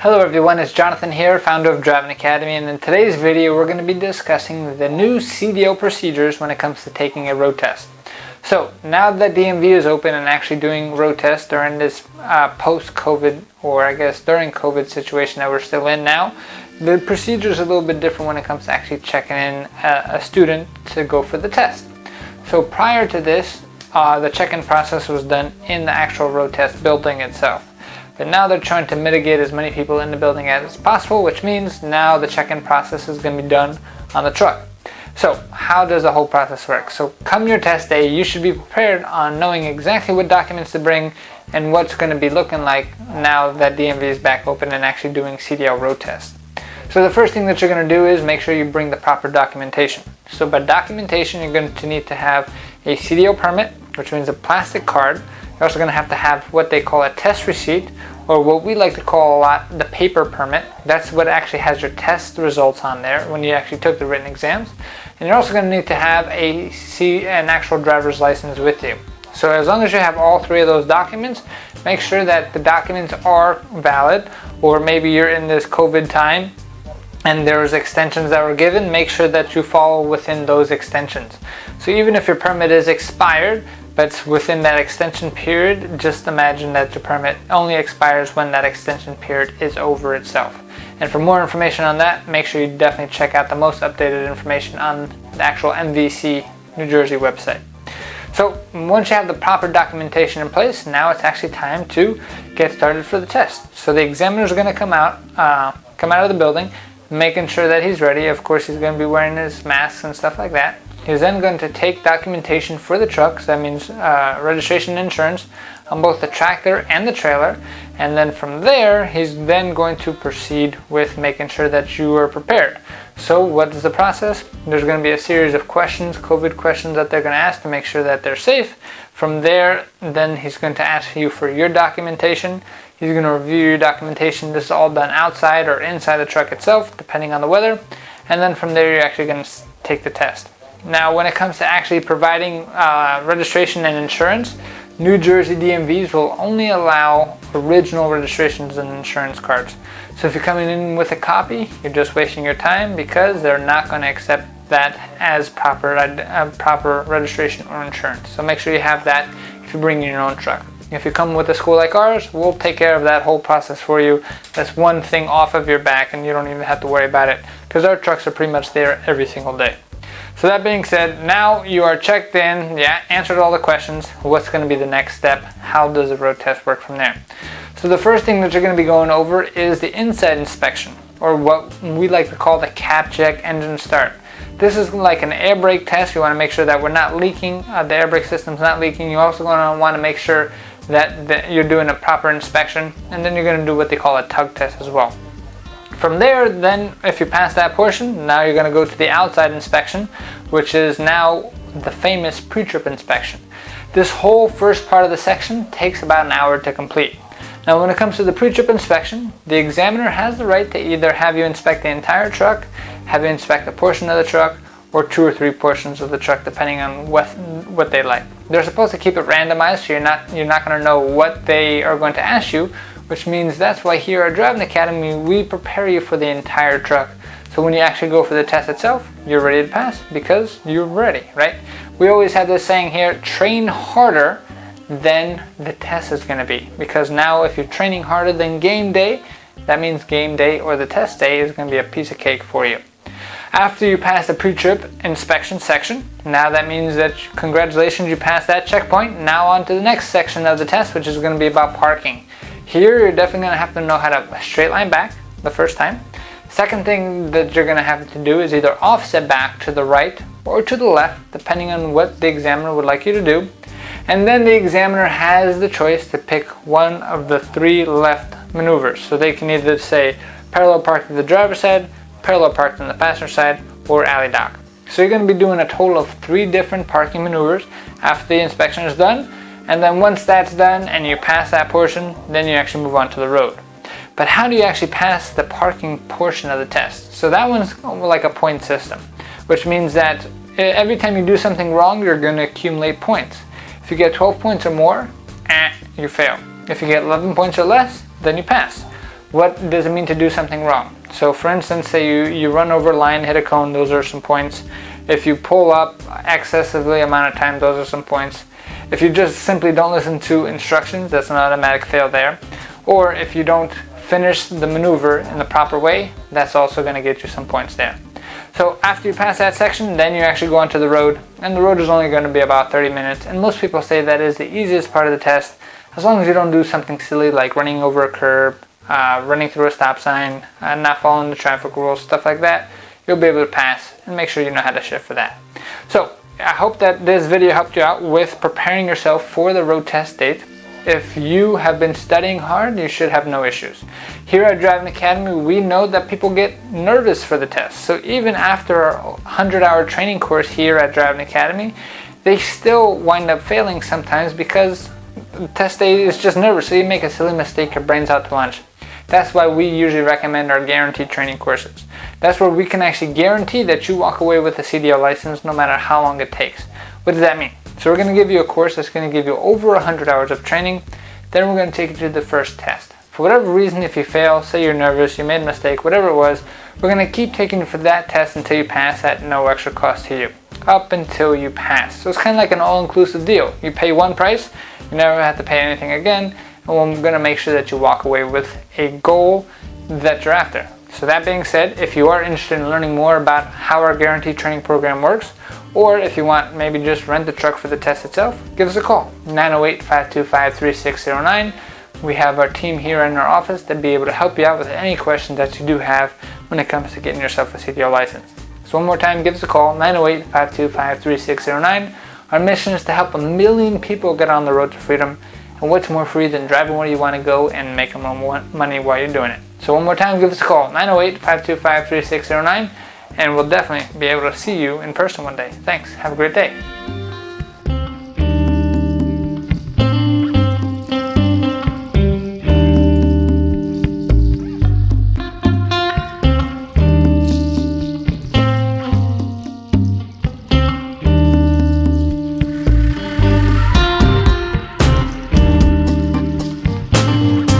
Hello everyone, it's Jonathan here, founder of Driving Academy, and in today's video we're going to be discussing the new CDL procedures when it comes to taking a road test. So now that DMV is open and actually doing road tests during this post-COVID, or I guess during COVID situation that we're still in now, the procedure is a little bit different when it comes to actually checking in a student to go for the test. So prior to this, the check-in process was done in the actual road test building itself. But now they're trying to mitigate as many people in the building as possible, which means now the check-in process is going to be done on the truck. So how does the whole process work? So come your test day, you should be prepared on knowing exactly what documents to bring and what's going to be looking like now that DMV is back open and actually doing CDL road tests. So the first thing that you're going to do is make sure you bring the proper documentation. So by documentation, you're going to need to have a CDL permit, which means a plastic card. You're also going to have what they call a test receipt, or what we like to call a lot the paper permit. That's what actually has your test results on there when you actually took the written exams. And you're also going to need to have an actual driver's license with you. So as long as you have all three of those documents, make sure that the documents are valid, or maybe you're in this COVID time and there's extensions that were given, make sure that you follow within those extensions. So even if your permit is expired, but within that extension period, just imagine that your permit only expires when that extension period is over itself. And for more information on that, make sure you definitely check out the most updated information on the actual MVC New Jersey website. So once you have the proper documentation in place, now it's actually time to get started for the test. So the examiner is going to come out of the building, making sure that he's ready. Of course, he's going to be wearing his masks and stuff like that. He's then going to take documentation for the truck, so that means registration and insurance on both the tractor and the trailer, and then from there he's then going to proceed with making sure that you are prepared. So what is the process? There's going to be a series of questions, COVID questions, that they're going to ask to make sure that they're safe. From there, then he's going to ask you for your documentation. He's going to review your documentation. This is all done outside or inside the truck itself, depending on the weather, and then from there you're actually going to take the test. Now, when it comes to actually providing registration and insurance, New Jersey DMVs will only allow original registrations and insurance cards. So if you're coming in with a copy, you're just wasting your time, because they're not going to accept that as proper registration or insurance. So make sure you have that if you bring your own truck. If you come with a school like ours, we'll take care of that whole process for you. That's one thing off of your back, and you don't even have to worry about it, because our trucks are pretty much there every single day. So that being said, now you are checked in, answered all the questions. What's going to be the next step? How does the road test work from there? So the first thing that you're going to be going over is the inside inspection, or what we like to call the cap check engine start. This is like an air brake test. You want to make sure that we're not leaking, the air brake system's not leaking. You're also going to want to make sure that you're doing a proper inspection, and then you're going to do what they call a tug test as well. From there, then, if you pass that portion, now you're going to go to the outside inspection, which is now the famous pre-trip inspection. This whole first part of the section takes about an hour to complete. Now, when it comes to the pre-trip inspection, the examiner has the right to either have you inspect the entire truck, have you inspect a portion of the truck, or 2 or 3 portions of the truck, depending on what they like. They're supposed to keep it randomized, so you're not going to know what they are going to ask you, which means that's why here at Driving Academy we prepare you for the entire truck. So when you actually go for the test itself, you're ready to pass because you're ready, right? We always have this saying here, train harder than the test is going to be. Because now if you're training harder than game day, that means game day or the test day is going to be a piece of cake for you. After you pass the pre-trip inspection section, now that means that congratulations, you passed that checkpoint. Now on to the next section of the test, which is going to be about parking. Here, you're definitely going to have to know how to straight line back the first time. Second thing that you're going to have to do is either offset back to the right or to the left, depending on what the examiner would like you to do. And then the examiner has the choice to pick one of the 3 left maneuvers. So they can either say parallel park to the driver's side, parallel park on the passenger side, or alley dock. So you're going to be doing a total of 3 different parking maneuvers after the inspection is done. And then once that's done and you pass that portion, then you actually move on to the road. But how do you actually pass the parking portion of the test? So that one's like a point system, which means that every time you do something wrong, you're going to accumulate points. If you get 12 points or more, you fail. If you get 11 points or less, then you pass. what does it mean to do something wrong? So for instance, say you run over a line, hit a cone, those are some points. If you pull up excessively amount of time, those are some points. If you just simply don't listen to instructions, that's an automatic fail there. Or if you don't finish the maneuver in the proper way, that's also going to get you some points there. So after you pass that section, then you actually go onto the road, and the road is only going to be about 30 minutes, and most people say that is the easiest part of the test, as long as you don't do something silly like running over a curb, running through a stop sign, not following the traffic rules, stuff like that. You'll be able to pass, and make sure you know how to shift for that. So I hope that this video helped you out with preparing yourself for the road test date. If you have been studying hard, you should have no issues. Here at Driving Academy, we know that people get nervous for the test. So even after our 100-hour training course here at Driving Academy, they still wind up failing sometimes because the test day is just nervous. So you make a silly mistake, your brain's out to lunch. That's why we usually recommend our guaranteed training courses. That's where we can actually guarantee that you walk away with a CDL license no matter how long it takes. What does that mean? So we're going to give you a course that's going to give you over 100 hours of training. Then we're going to take you to the first test. For whatever reason, if you fail, say you're nervous, you made a mistake, whatever it was, we're going to keep taking you for that test until you pass at no extra cost to you. Up until you pass. So it's kind of like an all-inclusive deal. You pay one price, you never have to pay anything again, and we're going to make sure that you walk away with a goal that you're after. So that being said, if you are interested in learning more about how our guaranteed training program works, or if you want maybe just rent the truck for the test itself, give us a call, 908-525-3609. We have our team here in our office that'd be able to help you out with any questions that you do have when it comes to getting yourself a CDL license. So one more time, give us a call, 908-525-3609. Our mission is to help 1 million people get on the road to freedom. And what's more free than driving where you want to go and making more money while you're doing it? So one more time, give us a call, 908-525-3609, and we'll definitely be able to see you in person one day. Thanks. Have a great day.